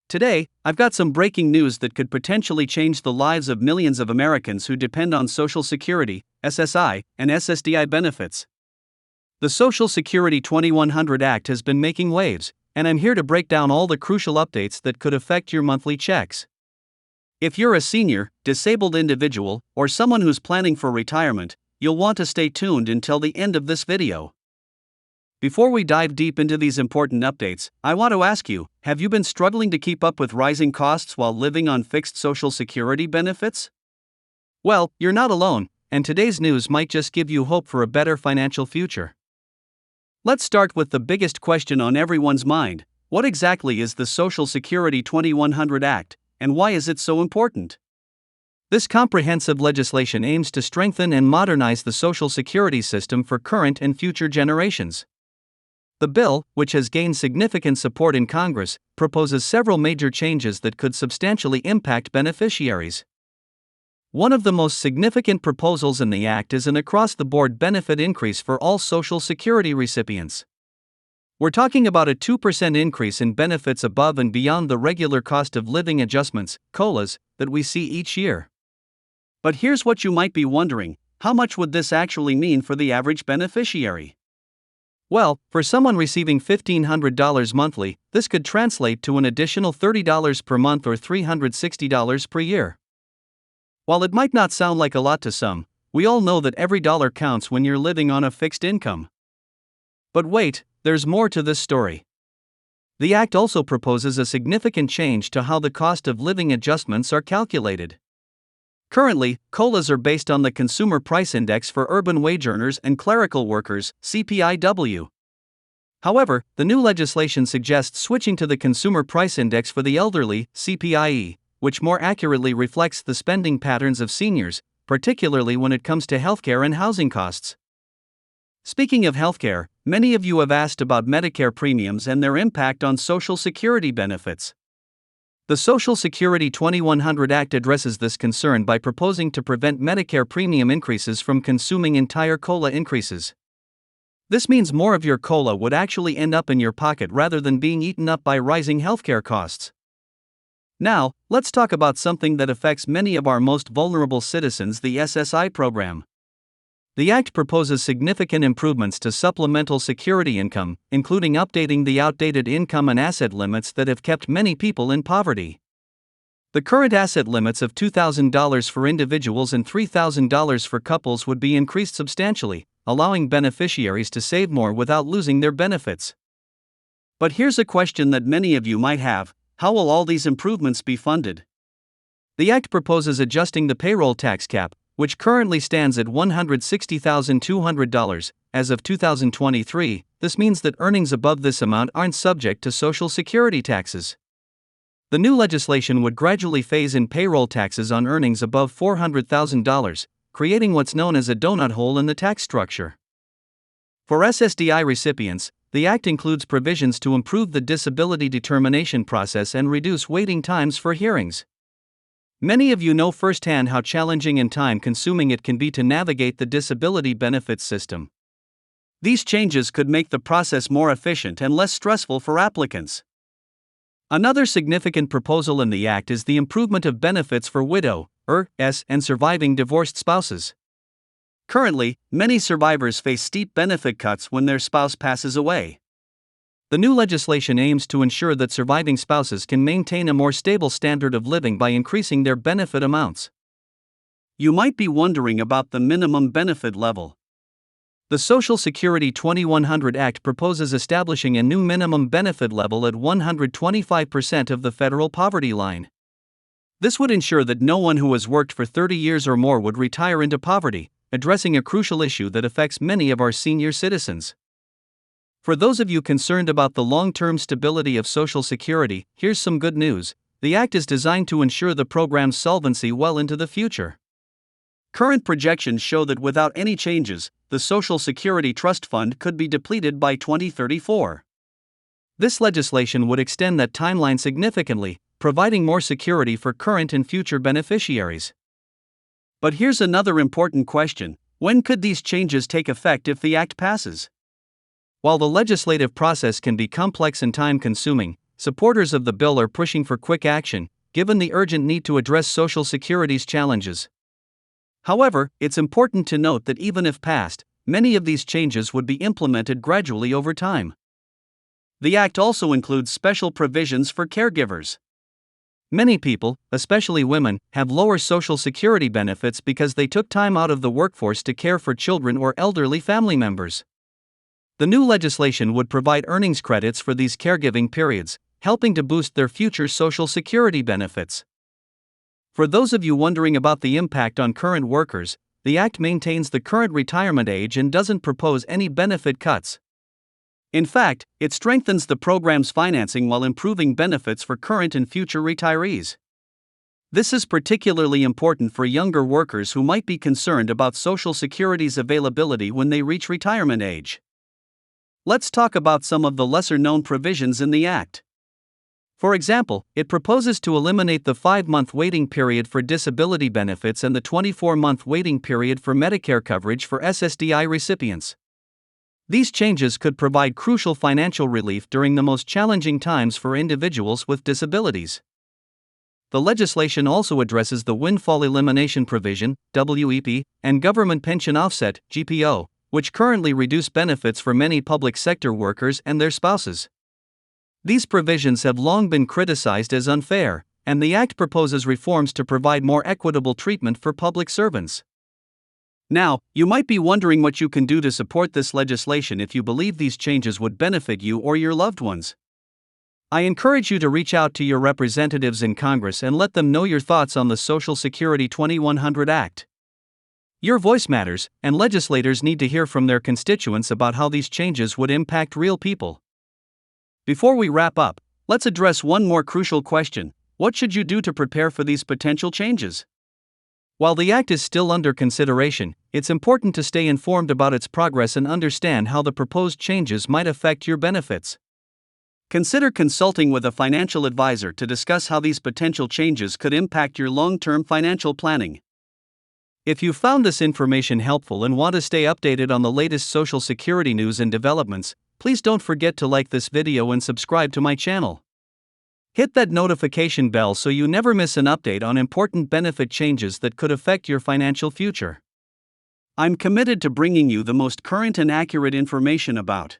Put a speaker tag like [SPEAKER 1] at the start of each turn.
[SPEAKER 1] Today, I've got some breaking news that could potentially change the lives of millions of Americans who depend on Social Security, SSI, and SSDI benefits. The Social Security 2100 Act has been making waves, and I'm here to break down all the crucial updates that could affect your monthly checks. If you're a senior, disabled individual, or someone who's planning for retirement, you'll want to stay tuned until the end of this video. Before we dive deep into these important updates, I want to ask you, have you been struggling to keep up with rising costs while living on fixed Social Security benefits? Well, you're not alone, and today's news might just give you hope for a better financial future. Let's start with the biggest question on everyone's mind: what exactly is the Social Security 2100 Act, and why is it so important? This comprehensive legislation aims to strengthen and modernize the Social Security system for current and future generations. The bill, which has gained significant support in Congress, proposes several major changes that could substantially impact beneficiaries. One of the most significant proposals in the Act is an across-the-board benefit increase for all Social Security recipients. We're talking about a 2% increase in benefits above and beyond the regular cost of living adjustments, COLAs, that we see each year. But here's what you might be wondering: how much would this actually mean for the average beneficiary? Well, for someone receiving $1,500 monthly, this could translate to an additional $30 per month or $360 per year. While it might not sound like a lot to some, we all know that every dollar counts when you're living on a fixed income. But wait, there's more to this story. The Act also proposes a significant change to how the cost of living adjustments are calculated. Currently, COLAs are based on the Consumer Price Index for urban wage earners and clerical workers, CPIW. However, the new legislation suggests switching to the Consumer Price Index for the elderly, CPIE, which more accurately reflects the spending patterns of seniors, particularly when it comes to healthcare and housing costs. Speaking of healthcare, many of you have asked about Medicare premiums and their impact on Social Security benefits. The Social Security 2100 Act addresses this concern by proposing to prevent Medicare premium increases from consuming entire COLA increases. This means more of your COLA would actually end up in your pocket rather than being eaten up by rising healthcare costs. Now, let's talk about something that affects many of our most vulnerable citizens: the SSI program. The Act proposes significant improvements to supplemental security income, including updating the outdated income and asset limits that have kept many people in poverty. The current asset limits of $2,000 for individuals and $3,000 for couples would be increased substantially, allowing beneficiaries to save more without losing their benefits. But here's a question that many of you might have: how will all these improvements be funded? The Act proposes adjusting the payroll tax cap, which currently stands at $160,200, as of 2023. This means that earnings above this amount aren't subject to Social Security taxes. The new legislation would gradually phase in payroll taxes on earnings above $400,000, creating what's known as a donut hole in the tax structure. For SSDI recipients, the Act includes provisions to improve the disability determination process and reduce waiting times for hearings. Many of you know firsthand how challenging and time-consuming it can be to navigate the disability benefits system. These changes could make the process more efficient and less stressful for applicants. Another significant proposal in the Act is the improvement of benefits for widow, and surviving divorced spouses. Currently, many survivors face steep benefit cuts when their spouse passes away. The new legislation aims to ensure that surviving spouses can maintain a more stable standard of living by increasing their benefit amounts. You might be wondering about the minimum benefit level. The Social Security 2100 Act proposes establishing a new minimum benefit level at 125% of the federal poverty line. This would ensure that no one who has worked for 30 years or more would retire into poverty, addressing a crucial issue that affects many of our senior citizens. For those of you concerned about the long-term stability of Social Security, here's some good news. The Act is designed to ensure the program's solvency well into the future. Current projections show that without any changes, the Social Security Trust Fund could be depleted by 2034. This legislation would extend that timeline significantly, providing more security for current and future beneficiaries. But here's another important question: when could these changes take effect if the Act passes? While the legislative process can be complex and time-consuming, supporters of the bill are pushing for quick action, given the urgent need to address Social Security's challenges. However, it's important to note that even if passed, many of these changes would be implemented gradually over time. The Act also includes special provisions for caregivers. Many people, especially women, have lower Social Security benefits because they took time out of the workforce to care for children or elderly family members. The new legislation would provide earnings credits for these caregiving periods, helping to boost their future Social Security benefits. For those of you wondering about the impact on current workers, the Act maintains the current retirement age and doesn't propose any benefit cuts. In fact, it strengthens the program's financing while improving benefits for current and future retirees. This is particularly important for younger workers who might be concerned about Social Security's availability when they reach retirement age. Let's talk about some of the lesser-known provisions in the Act. For example, it proposes to eliminate the 5-month waiting period for disability benefits and the 24-month waiting period for Medicare coverage for SSDI recipients. These changes could provide crucial financial relief during the most challenging times for individuals with disabilities. The legislation also addresses the windfall elimination provision, WEP, and government pension offset, GPO, which currently reduce benefits for many public sector workers and their spouses. These provisions have long been criticized as unfair, and the Act proposes reforms to provide more equitable treatment for public servants. Now, you might be wondering what you can do to support this legislation if you believe these changes would benefit you or your loved ones. I encourage you to reach out to your representatives in Congress and let them know your thoughts on the Social Security 2100 Act. Your voice matters, and legislators need to hear from their constituents about how these changes would impact real people. Before we wrap up, let's address one more crucial question: what should you do to prepare for these potential changes? While the Act is still under consideration, it's important to stay informed about its progress and understand how the proposed changes might affect your benefits. Consider consulting with a financial advisor to discuss how these potential changes could impact your long-term financial planning. If you found this information helpful and want to stay updated on the latest Social Security news and developments, please don't forget to like this video and subscribe to my channel. Hit that notification bell so you never miss an update on important benefit changes that could affect your financial future. I'm committed to bringing you the most current and accurate information about